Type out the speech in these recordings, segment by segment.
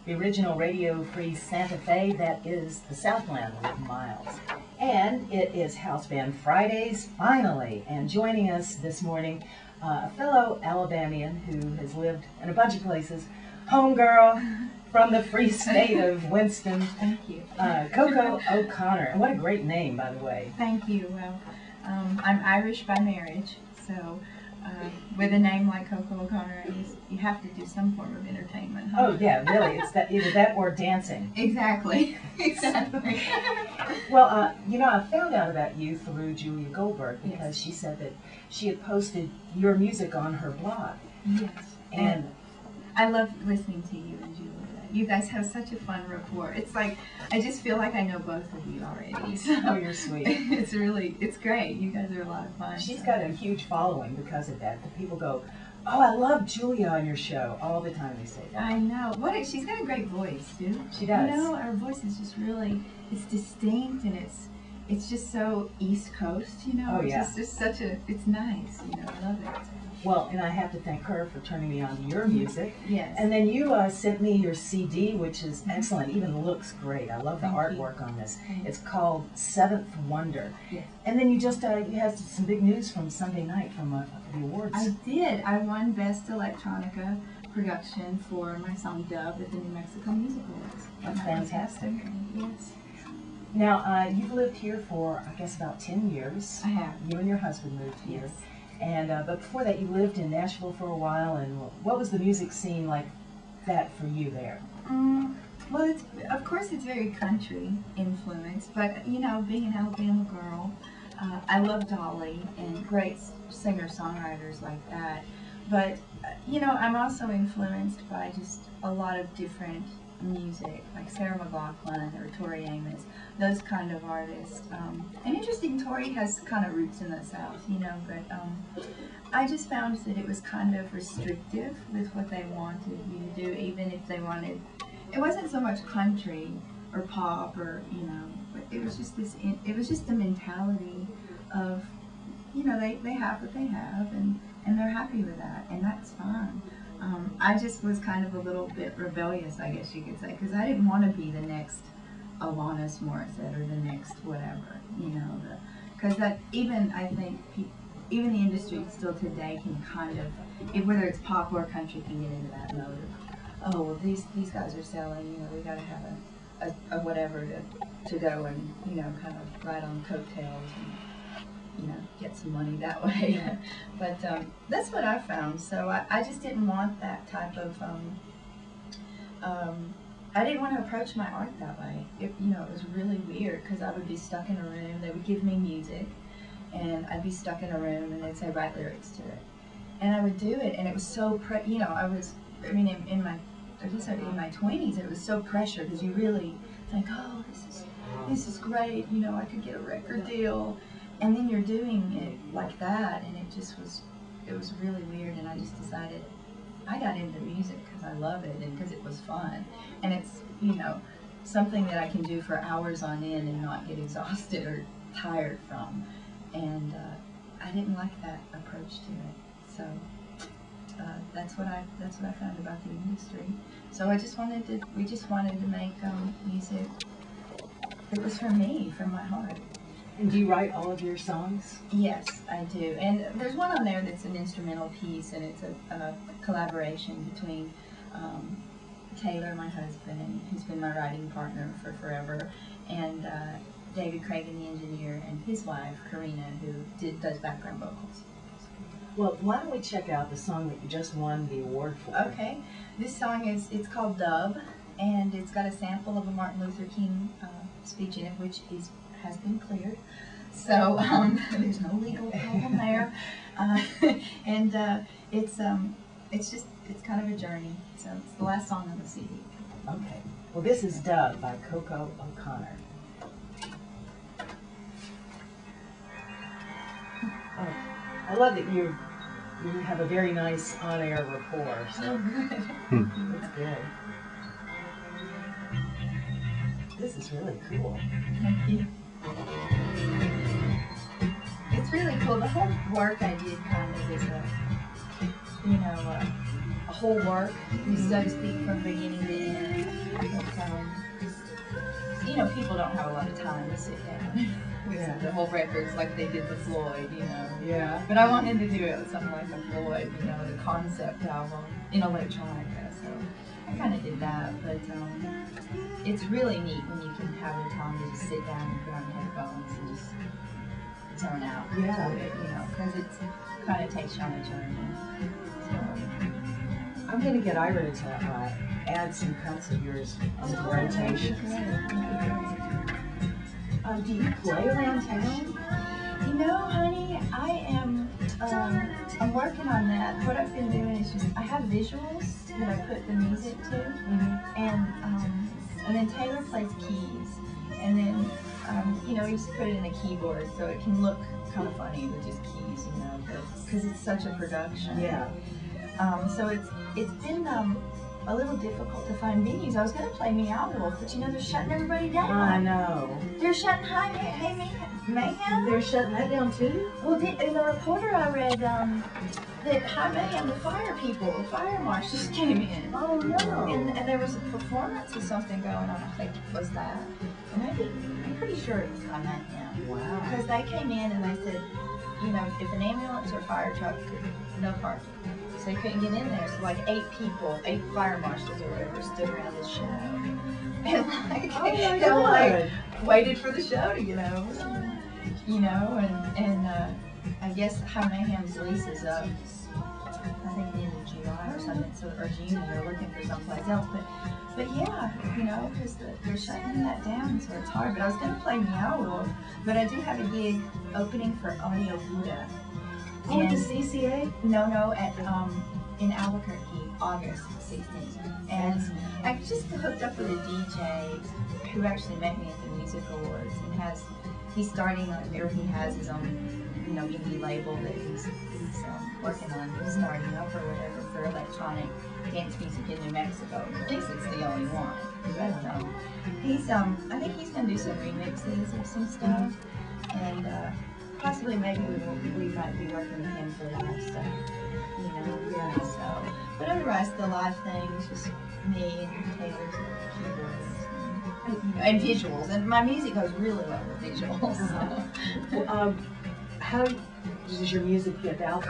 the original radio-free Santa Fe that is the Southland with Miles. And it is House Band Fridays, finally. And joining us this morning, a fellow Alabamian who has lived in a bunch of places, homegirl from the free state of Winston. Thank you. Coco O'Connor. And what a great name, by the way. Thank you. Well, I'm Irish by marriage, so with a name like Coco O'Connor, you have to do some form of entertainment. Huh? Oh yeah, really. It's that, either that or dancing. Exactly. Exactly. Well, you know, I found out about you through Julia Goldberg because Yes. she said that she had posted your music on her blog. Yes. And I love listening to you and Julia. You guys have such a fun rapport. It's like, I just feel like I know both of you already. So oh, you're sweet. It's great. You guys are a lot of fun. She's so. got a huge following because of that. The people go, oh, I love Julia on your show. All the time they say that. I know. She's got a great voice, too. She does. You know, her voice is just really, it's distinct and it's just so East Coast, you know. Oh, yeah. It's just such a, it's nice, you know, I love it. Well, and I have to thank her for turning me on to your music. Yes. And then you sent me your CD, which is excellent. Even looks great. I love the artwork on this. It's called Seventh Wonder. Yes. And then you just you had some big news from Sunday night from the awards. I did. I won Best Electronica Production for my song Dub at the New Mexico Music Awards. That's fantastic. Yes. Now, you've lived here for, I guess, about 10 years. I have. You and your husband moved here. Yes. And but before that, you lived in Nashville for a while. And what was the music scene like that for you there? Well, of course it's very country influenced, but you know, being an Alabama girl, I love Dolly and great singer-songwriters like that. But you know, I'm also influenced by just a lot of different music, like Sarah McLachlan or Tori Amos, those kind of artists. And interesting, Tori has kind of roots in the South, you know, but I just found that it was kind of restrictive with what they wanted you to do, even if they wanted, it wasn't so much country or pop or, you know, but it was just this, it was just the mentality of, you know, they have what they have and they're happy with that, and that's fine. I just was kind of a little bit rebellious, I guess you could say, because I didn't want to be the next Alanis Morissette or the next whatever, you know, because that even, I think, even the industry still today can kind of, whether it's pop or country, can get into that mode of, oh, well, these guys are selling, you know, we got to have a whatever to go and, you know, kind of ride on coattails and, you know, get some money that way. Yeah. But that's what I found. So I just didn't want that type of, I didn't want to approach my art that way. You know, it was really weird because I would be stuck in a room. They would give me music and I'd be stuck in a room and they'd say, write lyrics to it. And I would do it, and it was so, you know, in my 20s, it was so pressure because you really think, oh, this is great, you know, I could get a record deal. And then you're doing it like that, and it was really weird, and I just decided, I got into music because I love it and because it was fun. And it's, you know, something that I can do for hours on end and not get exhausted or tired from. And I didn't like that approach to it. So that's what I found about the industry. So we just wanted to make music that was for me, from my heart. And do you write all of your songs? Yes, I do. And there's one on there that's an instrumental piece, and it's a collaboration between Taylor, my husband, who's been my writing partner for forever, and David Cragen, the engineer, and his wife, Karina, who does background vocals. Well, why don't we check out the song that you just won the award for? Okay. This song it's called Dub, and it's got a sample of a Martin Luther King speech in it, which has been cleared. So there's no legal problem there. And it's kind of a journey. So it's the last song on the CD. Okay. Well, this is Dub by Coco O'Connor. Oh, I love that you have a very nice on-air rapport. So that's good. This is really cool. Thank you. It's really cool. The whole work I did kind of is a whole work, so to speak, from beginning to end. But, you know, people don't have a lot of time to sit down. Yeah. The whole records like they did the Floyd, you know. Yeah. But I wanted to do it with something like the Floyd, you know, the concept album in electronica. So I kind of did that. But it's really neat when you can have the time to just sit down and put on headphones and just zone out to it, you know, because it kind of takes you on a journey. So I'm going to get Ira to add some cuts of yours into rotation. Do you play around town? You know, honey, I am, I'm working on that. What I've been doing is just, I have visuals that I put the music to, and then Taylor plays keys, and then, you know, we just put it in a keyboard so it can look kind of funny with just keys, you know, because it's such a production. Yeah. So it's been a little difficult to find venues. I was going to play Meow Wolf, but you know, they're shutting everybody down. I know. They're shutting Hey Mayhem. They're shutting that down too? Well, in the reporter I read that High Mayhem, the fire people, the fire marshals came in. Oh no. And there was a performance or something going on. I think was that. Maybe, I'm pretty sure it was High Mayhem. Wow. Because they came in and they said, you know, if an ambulance or fire truck, no parking. So they couldn't get in there. So like 8 people, 8 fire marshals or whatever, stood around the show. And like, they like waited for the show to get over. You know, and I guess High Mayhem's lease is up, I think the end of July or something, so, or June, and they're looking for someplace else. But yeah, you know, because they're shutting that down, so it's hard. But I was going to play Meow Wolf, but I do have a gig opening for Audio Buddha. Oh, at the CCA? No, at in Albuquerque, August 16th. And I just hooked up with a DJ who actually met me at the Music Awards and he's starting, or he has his own, you know, indie label that he's working on. He's starting up or whatever for electronic dance music in New Mexico. He thinks it's the only one. But he's, I think he's going to do some remixes of some stuff. And possibly maybe we might be working with him for live stuff. You know, yeah. So, but otherwise the live thing is just me and Taylor's keyboards. And visuals, and my music goes really well with visuals. How does your music get out?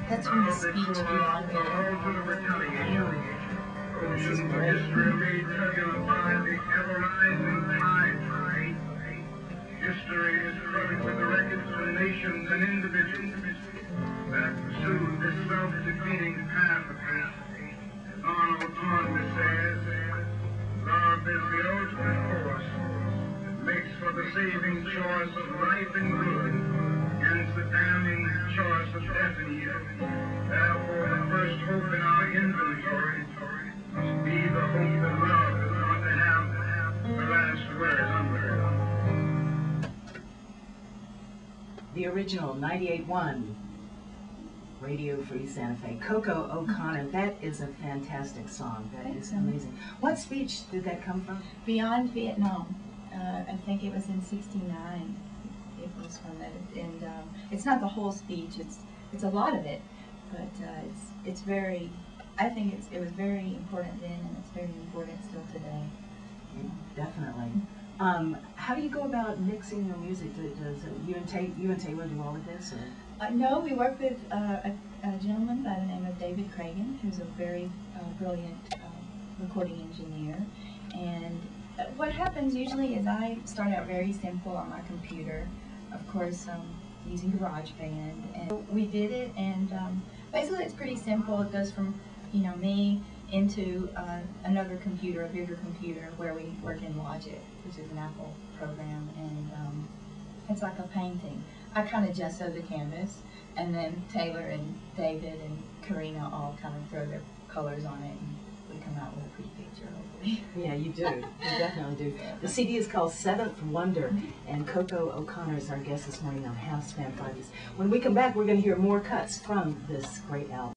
That's from the speech beyond History is flooded with the records of nations and individuals that pursued this self-defeating path of hate. Arnold Toynbee says, love is the ultimate force that makes for the saving choice of life and good against the damning choice of death and evil. Therefore, the first hope in our inventory must be the hope that love is going to have the last word on earth. The original 98.1 Radio Free Santa Fe, Coco O'Connor. That is a fantastic song. That is amazing. What speech did that come from? Beyond Vietnam. I think it was in '69. It was from that, and it's not the whole speech. It's a lot of it, but it's very. I think it was very important then, and it's very important still today. Definitely. How do you go about mixing your music? Does you and Taylor do all of this? Or? No, we work with a gentleman by the name of David Cragen, who's a very brilliant recording engineer. And what happens usually is I start out very simple on my computer, of course, using GarageBand. And we did it, and basically it's pretty simple. It goes from, you know, me into another computer, a bigger computer, where we work in Logic, which is an Apple program, and it's like a painting. I kind of gesso the canvas, and then Taylor and David and Karina all kind of throw their colors on it, and we come out with a pretty picture, hopefully. Yeah, you do. You definitely do. The CD is called Seventh Wonder, and Coco O'Connor is our guest this morning on House Band Fridays. When we come back, we're going to hear more cuts from this great album.